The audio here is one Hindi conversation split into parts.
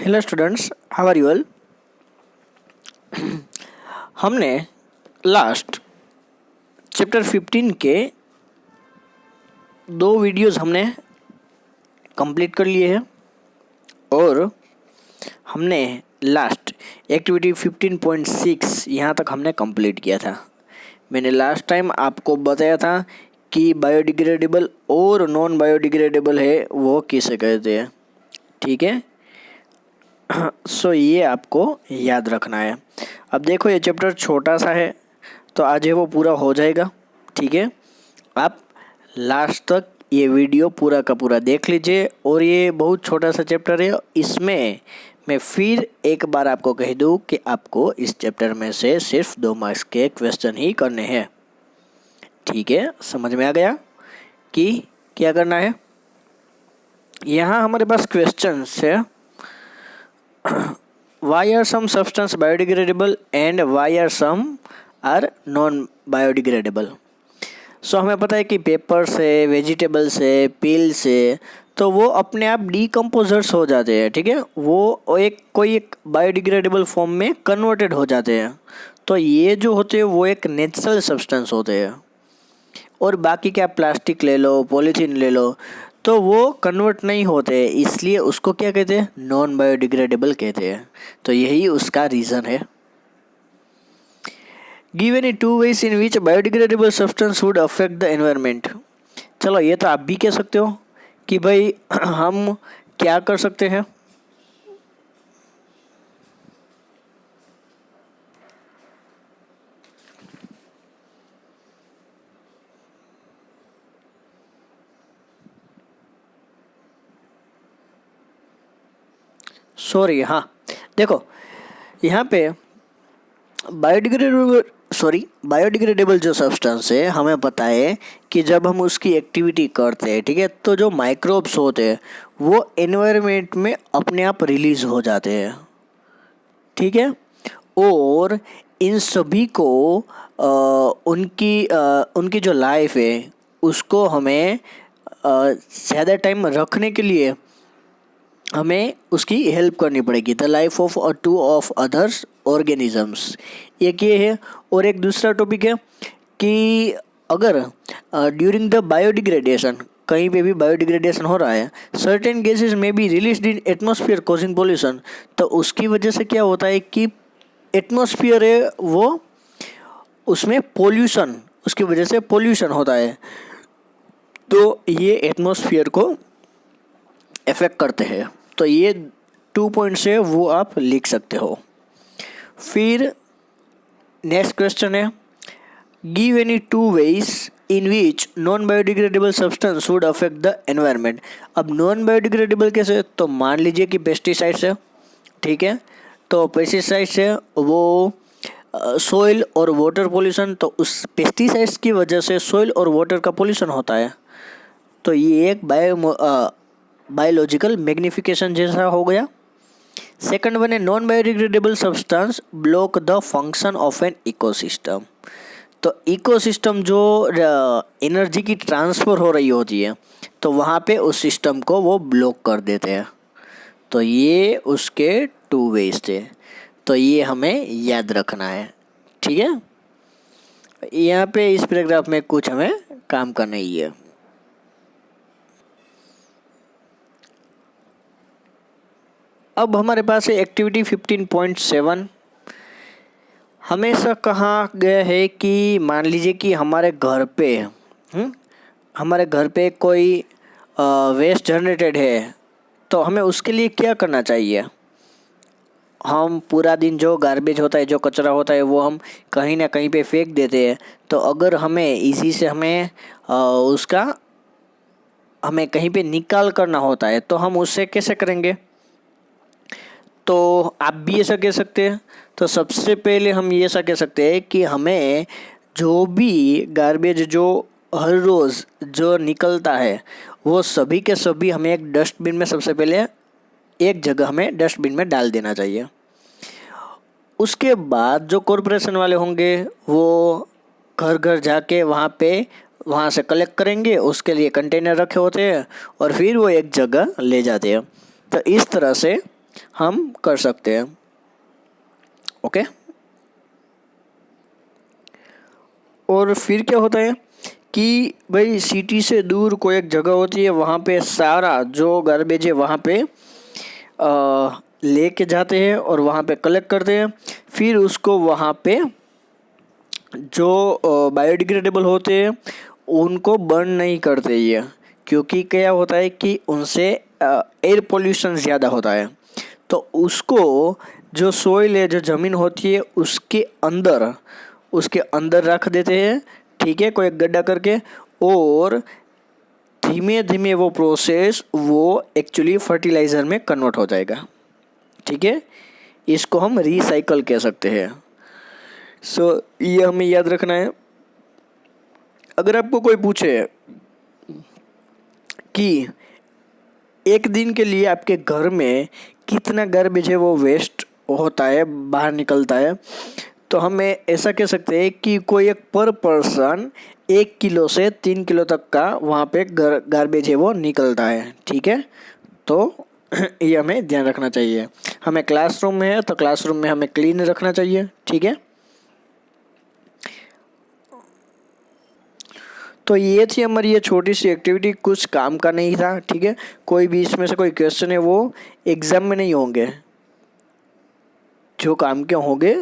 Hello students, how are you all. हमने लास्ट चैप्टर 15 के 2 वीडियोस हमने कंप्लीट कर लिए हैं और हमने लास्ट एक्टिविटी 15.6 यहाँ तक हमने कंप्लीट किया था। मैंने लास्ट टाइम आपको बताया था कि बायोडिग्रेडेबल और नॉन बायोडिग्रेडेबल है वो किसे कहते हैं, ठीक है। सो ये आपको याद रखना है। अब देखो ये चैप्टर छोटा सा है तो आज है वो पूरा हो जाएगा, ठीक है। आप लास्ट तक ये वीडियो पूरा का पूरा देख लीजिए और ये बहुत छोटा सा चैप्टर है। इसमें मैं फिर एक बार आपको कह दूँ कि आपको इस चैप्टर में से सिर्फ 2 मार्क्स के क्वेश्चन ही करने हैं, ठीक है। समझ में आ गया कि क्या करना है। यहाँ हमारे पास क्वेश्चन है, why are some substance biodegradable and why are some are non biodegradable। सो हमें पता है कि पेपर से, वेजिटेबल से, पील से तो वो अपने आप डीकम्पोजर्स हो जाते हैं, ठीक है। वो एक बायोडिग्रेडेबल फॉर्म में कन्वर्टेड हो जाते हैं। तो ये जो होते हैं वो एक नेचुरल सब्सटेंस होते हैं और बाकी क्या प्लास्टिक ले लो, पॉलीथीन ले लो, तो वो कन्वर्ट नहीं होते, इसलिए उसको क्या कहते हैं, नॉन बायोडिग्रेडेबल कहते हैं। तो यही उसका रीज़न है। Give any 2 ways in which biodegradable substance would affect the environment. चलो ये तो आप भी कह सकते हो कि भाई हम क्या कर सकते हैं। सॉरी, हाँ देखो यहाँ पे बायोडिग्रेडेबल जो सब्सटेंस है हमें पता है कि जब हम उसकी एक्टिविटी करते हैं, ठीक है, तो जो माइक्रोब्स होते हैं वो एनवायरनमेंट में अपने आप रिलीज हो जाते हैं, ठीक है। और इन सभी को उनकी जो लाइफ है उसको हमें ज़्यादा टाइम रखने के लिए हमें उसकी हेल्प करनी पड़ेगी। The life of two of others organisms, एक ये है। और एक दूसरा टॉपिक है कि अगर ड्यूरिंग द बायोडिग्रेडेशन, कहीं पे भी बायोडिग्रेडेशन हो रहा है, सर्टेन गैसेस में be released in atmosphere causing pollution, तो उसकी वजह से क्या होता है कि एटमॉस्फेयर है वो उसमें पोल्यूशन, उसकी वजह से पोल्यूशन होता है, तो ये एटमॉस्फेयर को इफेक्ट करते हैं। तो ये 2 पॉइंट्स है वो आप लिख सकते हो। फिर नेक्स्ट क्वेश्चन है, give any 2 ways in which non biodegradable substance would affect the environment. अब नॉन बायोडिग्रेडेबल कैसे, तो मान लीजिए कि पेस्टिसाइड्स है, ठीक है। तो पेस्टिसाइड्स है वो सॉइल और वाटर पोल्यूशन, तो उस पेस्टिसाइड्स की वजह से सॉइल और वाटर का पोल्यूशन होता है। तो ये एक बायोलॉजिकल मैग्निफिकेशन जैसा हो गया। सेकंड वन है, non biodegradable substance block the function of an ecosystem. तो इकोसिस्टम जो एनर्जी की ट्रांसफ़र हो रही होती है तो वहाँ पे उस सिस्टम को वो ब्लॉक कर देते हैं। तो ये उसके 2 ways थे, तो ये हमें याद रखना है, ठीक है। यहाँ पे इस पैराग्राफ में कुछ हमें काम करना ही है। अब हमारे पास है एक्टिविटी 15.7। हमेशा कहा गया है कि मान लीजिए कि हमारे घर पे कोई वेस्ट जनरेटेड है, तो हमें उसके लिए क्या करना चाहिए। हम पूरा दिन जो गार्बेज होता है, जो कचरा होता है, वो हम कहीं ना कहीं पे फेंक देते हैं। तो अगर हमें इसी से हमें कहीं पे निकाल करना होता है तो हम उससे कैसे करेंगे। तो आप भी ऐसा कह सकते हैं। तो सबसे पहले हम ये ऐसा कह सकते हैं कि हमें जो भी गार्बेज जो हर रोज़ जो निकलता है वो सभी के सभी हमें एक डस्टबिन में, सबसे पहले एक जगह हमें डस्टबिन में डाल देना चाहिए। उसके बाद जो कॉरपोरेशन वाले होंगे वो घर घर जाके वहाँ से कलेक्ट करेंगे, उसके लिए कंटेनर रखे होते हैं और फिर वो एक जगह ले जाते हैं। तो इस तरह से हम कर सकते हैं। ओके। और फिर क्या होता है कि भाई सिटी से दूर कोई एक जगह होती है, वहाँ पे सारा जो गार्बेज है वहाँ पे लेके जाते हैं और वहाँ पे कलेक्ट करते हैं। फिर उसको वहाँ पे जो बायोडिग्रेडेबल होते हैं उनको बर्न नहीं करते ये, क्योंकि क्या होता है कि उनसे एयर पोल्यूशन ज़्यादा होता है। तो उसको जो सोइल है, जो ज़मीन होती है उसके अंदर रख देते हैं, ठीक है, कोई एक गड्ढा करके। और धीमे धीमे वो प्रोसेस वो एक्चुअली फर्टिलाइज़र में कन्वर्ट हो जाएगा, ठीक है। इसको हम रिसाइकल कह सकते हैं। सो ये हमें याद रखना है। अगर आपको कोई पूछे कि एक दिन के लिए आपके घर में कितना गार्बेज है वो वेस्ट होता है, बाहर निकलता है, तो हम ऐसा कह सकते हैं कि कोई एक पर पर्सन 1 किलो से 3 किलो तक का वहाँ पे गार्बेज है वो निकलता है, ठीक है। तो ये हमें ध्यान रखना चाहिए। हमें क्लासरूम में है तो क्लासरूम में हमें क्लीन रखना चाहिए, ठीक है। तो ये थी हमारी ये छोटी सी एक्टिविटी, कुछ काम का नहीं था, ठीक है। कोई भी इसमें से कोई क्वेश्चन है वो एग्जाम में नहीं होंगे, जो काम के होंगे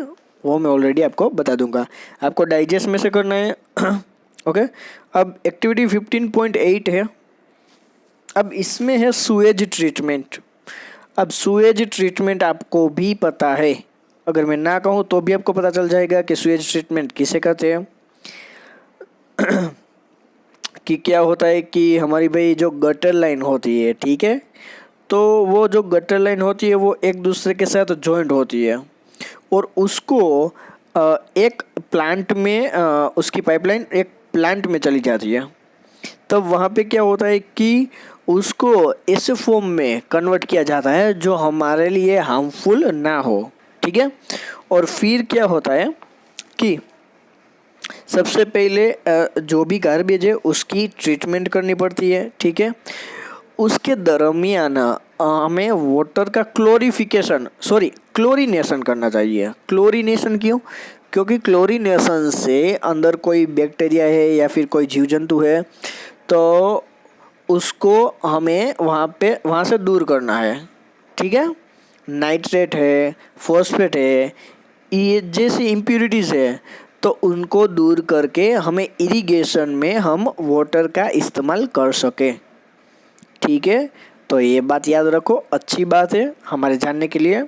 वो मैं ऑलरेडी आपको बता दूंगा। आपको डाइजेस्ट में से करना है। ओके। अब एक्टिविटी 15.8 है। अब इसमें है सुएज ट्रीटमेंट। अब सुएज ट्रीटमेंट आपको भी पता है, अगर मैं ना कहूँ तो भी आपको पता चल जाएगा कि सुएज ट्रीटमेंट किसे कहते हैं। कि क्या होता है कि हमारी भाई जो गटर लाइन होती है, ठीक है, तो वो जो गटर लाइन होती है वो एक दूसरे के साथ जॉइंट होती है और उसको एक प्लांट में उसकी पाइपलाइन एक प्लांट में चली जाती है। तब वहाँ पे क्या होता है कि उसको ऐसे फॉर्म में कन्वर्ट किया जाता है जो हमारे लिए हार्मफुल ना हो, ठीक है। और फिर क्या होता है कि सबसे पहले जो भी गार्बेज है उसकी ट्रीटमेंट करनी पड़ती है, ठीक है। उसके दरमियान हमें वाटर का क्लोरीनेशन करना चाहिए। क्लोरीनेशन क्यों? क्योंकि क्लोरीनेशन से अंदर कोई बैक्टीरिया है या फिर कोई जीव जंतु है तो उसको हमें वहाँ से दूर करना है, ठीक है। नाइट्रेट है, फॉस्फेट है, ये जैसी इम्प्यूरिटीज़ है तो उनको दूर करके हमें इरिगेशन में हम वाटर का इस्तेमाल कर सकें, ठीक है। तो ये बात याद रखो, अच्छी बात है हमारे जानने के लिए।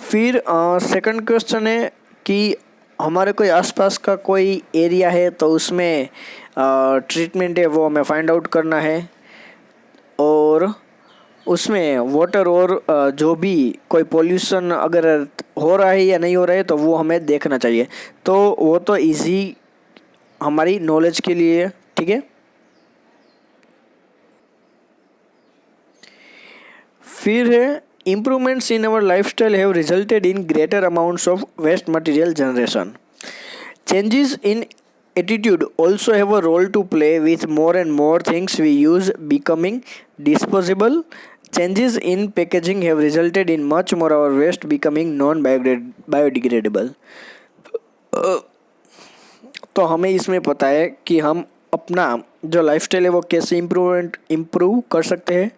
फिर सेकंड क्वेश्चन है कि हमारे कोई आसपास का कोई एरिया है तो उसमें ट्रीटमेंट है वो हमें फाइंड आउट करना है और उसमें वाटर और जो भी कोई पोल्यूशन अगर हो रहा है या नहीं हो रहा है तो वो हमें देखना चाहिए। तो वो तो इजी हमारी नॉलेज के लिए, ठीक है। फिर है improvements in our lifestyle have resulted in greater amounts of waste material generation. Changes in attitude also have a role to play, with more and more things we use becoming disposable. Changes in packaging have resulted in much more our waste becoming non-biodegradable. तो हमें इसमें पता है कि हम अपना जो लाइफस्टाइल है वो कैसे इम्प्रूव कर सकते हैं।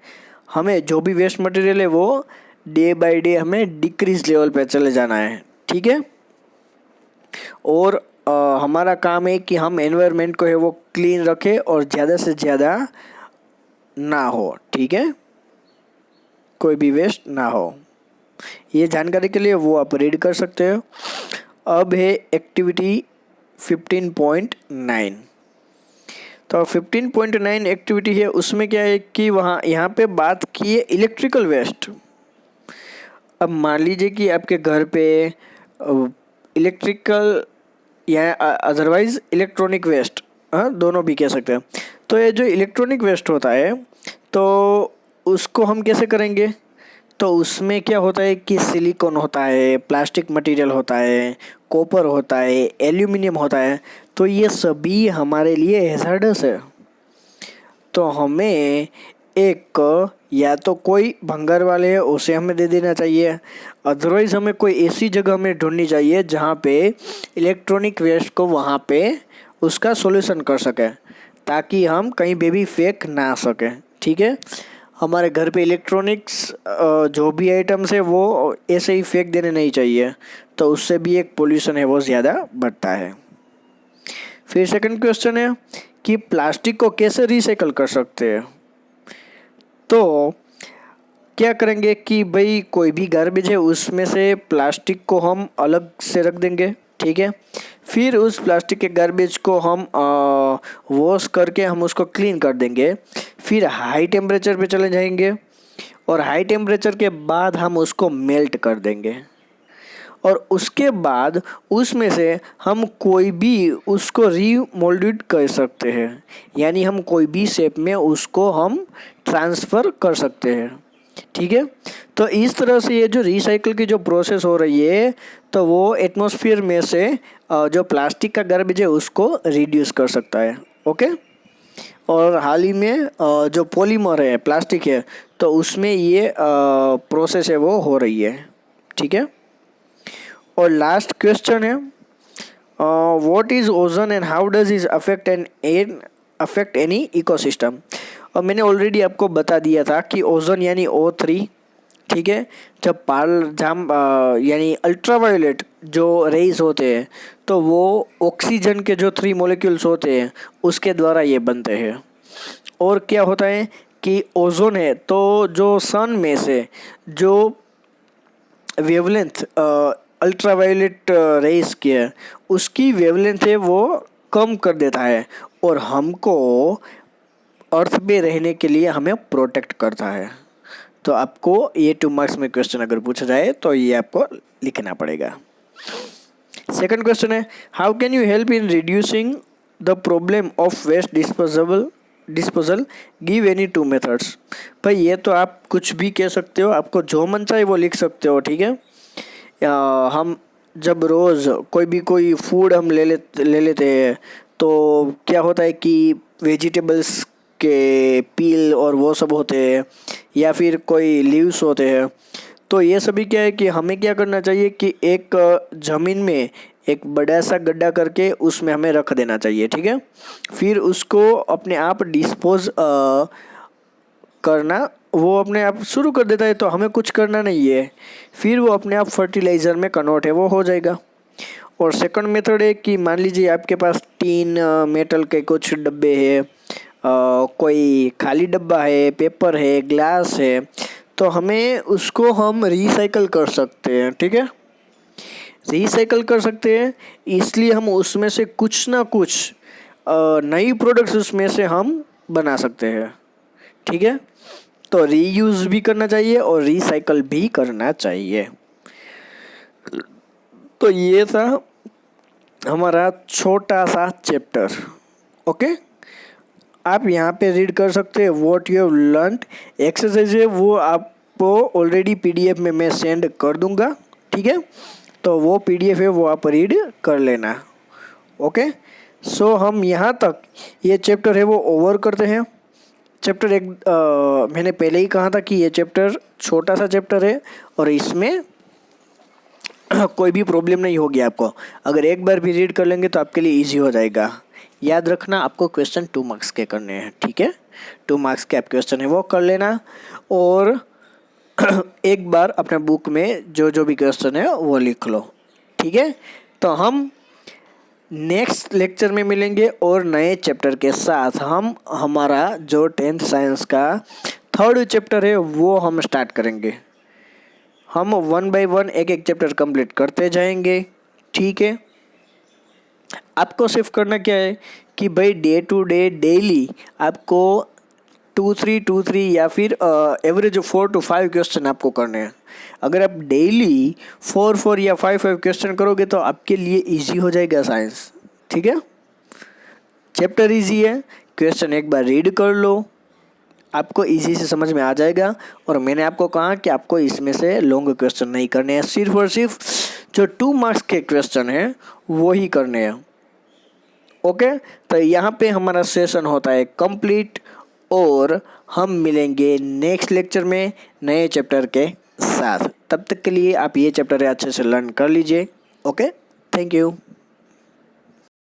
हमें जो भी वेस्ट मटेरियल है वो डे बाय डे हमें डिक्रीज लेवल पे चले जाना है, ठीक है। और हमारा काम है कि हम एनवायरनमेंट को है वो क्लीन रखें और ज़्यादा से ज़्यादा ना हो, ठीक है, कोई भी वेस्ट ना हो। ये जानकारी के लिए वो आप रीड कर सकते हो। अब है एक्टिविटी 15.9। तो 15.9 एक्टिविटी है, उसमें क्या है कि यहाँ पे बात की है इलेक्ट्रिकल वेस्ट। अब मान लीजिए कि आपके घर पे इलेक्ट्रिकल या अदरवाइज इलेक्ट्रॉनिक वेस्ट, हाँ दोनों भी कह सकते हैं। तो ये जो इलेक्ट्रॉनिक वेस्ट होता है तो उसको हम कैसे करेंगे? तो उसमें क्या होता है कि सिलिकॉन होता है, प्लास्टिक मटेरियल होता है, कॉपर होता है, एल्यूमिनियम होता है, तो ये सभी हमारे लिए हैज़ार्डस है। तो हमें एक या तो कोई भंगार वाले है उसे हमें दे देना चाहिए, अदरवाइज़ हमें कोई ऐसी जगह हमें ढूंढनी चाहिए जहाँ पे इलेक्ट्रॉनिक वेस्ट को वहाँ पे उसका सॉल्यूशन कर सके, ताकि हम कहीं पे भी फेंक ना सकें। ठीक है, हमारे घर पे इलेक्ट्रॉनिक्स जो भी आइटम्स है वो ऐसे ही फेंक देने नहीं चाहिए, तो उससे भी एक पोल्यूशन है वो ज़्यादा बढ़ता है। फिर सेकंड क्वेश्चन है कि प्लास्टिक को कैसे रिसाइकल कर सकते हैं। तो क्या करेंगे कि भाई कोई भी गार्बेज है उसमें से प्लास्टिक को हम अलग से रख देंगे। ठीक है, फिर उस प्लास्टिक के गार्बेज को हम वॉश करके हम उसको क्लीन कर देंगे, फिर हाई टेम्परेचर पे चले जाएंगे और हाई टेम्परेचर के बाद हम उसको मेल्ट कर देंगे, और उसके बाद उसमें से हम कोई भी उसको रीमोल्डेड कर सकते हैं, यानी हम कोई भी शेप में उसको हम ट्रांसफ़र कर सकते हैं। ठीक है, तो इस तरह से ये जो रिसाइकल की जो प्रोसेस हो रही है, तो वो एटमॉस्फेयर में से जो प्लास्टिक का गार्बेज है उसको रिड्यूस कर सकता है। ओके, और हाल ही में जो पॉलीमर है प्लास्टिक है, तो उसमें ये प्रोसेस है वो हो रही है। ठीक है, और लास्ट क्वेश्चन है what is ozone and how does is affect any ecosystem. और मैंने ऑलरेडी आपको बता दिया था कि ओजोन यानी O3। ठीक है, जब यानी अल्ट्रावायोलेट जो रेज होते हैं, तो वो ऑक्सीजन के जो 3 मॉलिक्यूल्स होते हैं उसके द्वारा ये बनते हैं। और क्या होता है कि ओजोन है तो जो सन में से जो वेवलेंथ अल्ट्रावायोलेट रेज की है उसकी वेवलेंथ है वो कम कर देता है, और हमको अर्थ पे रहने के लिए हमें प्रोटेक्ट करता है। तो आपको ये 2 मार्क्स में क्वेश्चन अगर पूछा जाए तो ये आपको लिखना पड़ेगा। सेकंड क्वेश्चन है how can you help in reducing the problem of waste disposal give any 2 methods. भाई ये तो आप कुछ भी कह सकते हो, आपको जो मन चाहे वो लिख सकते हो। ठीक है, हम जब रोज़ कोई फूड हम ले लेते हैं, तो क्या होता है कि वेजिटेबल्स के पील और वो सब होते हैं, या फिर कोई लीव्स होते हैं। तो ये सभी क्या है कि हमें क्या करना चाहिए कि एक ज़मीन में एक बड़ा सा गड्ढा करके उसमें हमें रख देना चाहिए। ठीक है, फिर उसको अपने आप डिस्पोज करना वो अपने आप शुरू कर देता है, तो हमें कुछ करना नहीं है, फिर वो अपने आप फर्टिलाइज़र में कन्वर्ट है वो हो जाएगा। और सेकंड मेथड है कि मान लीजिए आपके पास 3 मेटल के कुछ डब्बे हैं, कोई खाली डब्बा है, पेपर है, ग्लास है, तो हमें उसको हम रिसाइकल कर सकते हैं। ठीक है, रिसाइकल कर सकते हैं, इसलिए हम उसमें से कुछ ना कुछ नई प्रोडक्ट्स उसमें से हम बना सकते हैं। ठीक है, तो रीयूज़ भी करना चाहिए और रिसाइकल भी करना चाहिए। तो ये था हमारा छोटा सा चैप्टर। ओके, आप यहाँ पे रीड कर सकते हैं what you have learned. Exercise है वो आपको ऑलरेडी PDF में मैं सेंड कर दूँगा। ठीक है, तो वो PDF है वो आप रीड कर लेना। ओके, सो हम यहाँ तक ये चैप्टर है वो ओवर करते हैं। चैप्टर 1 मैंने पहले ही कहा था कि ये चैप्टर छोटा सा चैप्टर है और इसमें कोई भी प्रॉब्लम नहीं होगी आपको। अगर एक बार भी रीड कर लेंगे तो आपके लिए इजी हो जाएगा। याद रखना आपको क्वेश्चन 2 मार्क्स के करने हैं। ठीक है, 2 मार्क्स के आप क्वेश्चन है वो कर लेना, और एक बार अपने बुक में जो जो भी क्वेश्चन है वो लिख लो। ठीक है, तो हम नेक्स्ट लेक्चर में मिलेंगे और नए चैप्टर के साथ। हम हमारा जो 10th साइंस का 3rd चैप्टर है वो हम स्टार्ट करेंगे। हम 1 बाय 1 एक चैप्टर कंप्लीट करते जाएंगे। ठीक है, आपको सिर्फ करना क्या है कि भाई डे टू डे डेली आपको 2-3 या फिर एवरेज 4 to 5 क्वेश्चन आपको करने हैं। अगर आप डेली 4 या 5 क्वेश्चन करोगे तो आपके लिए इजी हो जाएगा साइंस। ठीक है, चैप्टर इजी है, क्वेश्चन एक बार रीड कर लो, आपको इजी से समझ में आ जाएगा। और मैंने आपको कहा कि आपको इसमें से लॉन्ग क्वेश्चन नहीं करने हैं, सिर्फ और सिर्फ जो 2 मार्क्स के क्वेश्चन हैं वो ही करने हैं। ओके, तो यहाँ पे हमारा सेशन होता है कंप्लीट। और हम मिलेंगे नेक्स्ट लेक्चर में नए चैप्टर के साथ। तब तक के लिए आप ये चैप्टर अच्छे से लर्न कर लीजिए। Okay, thank you.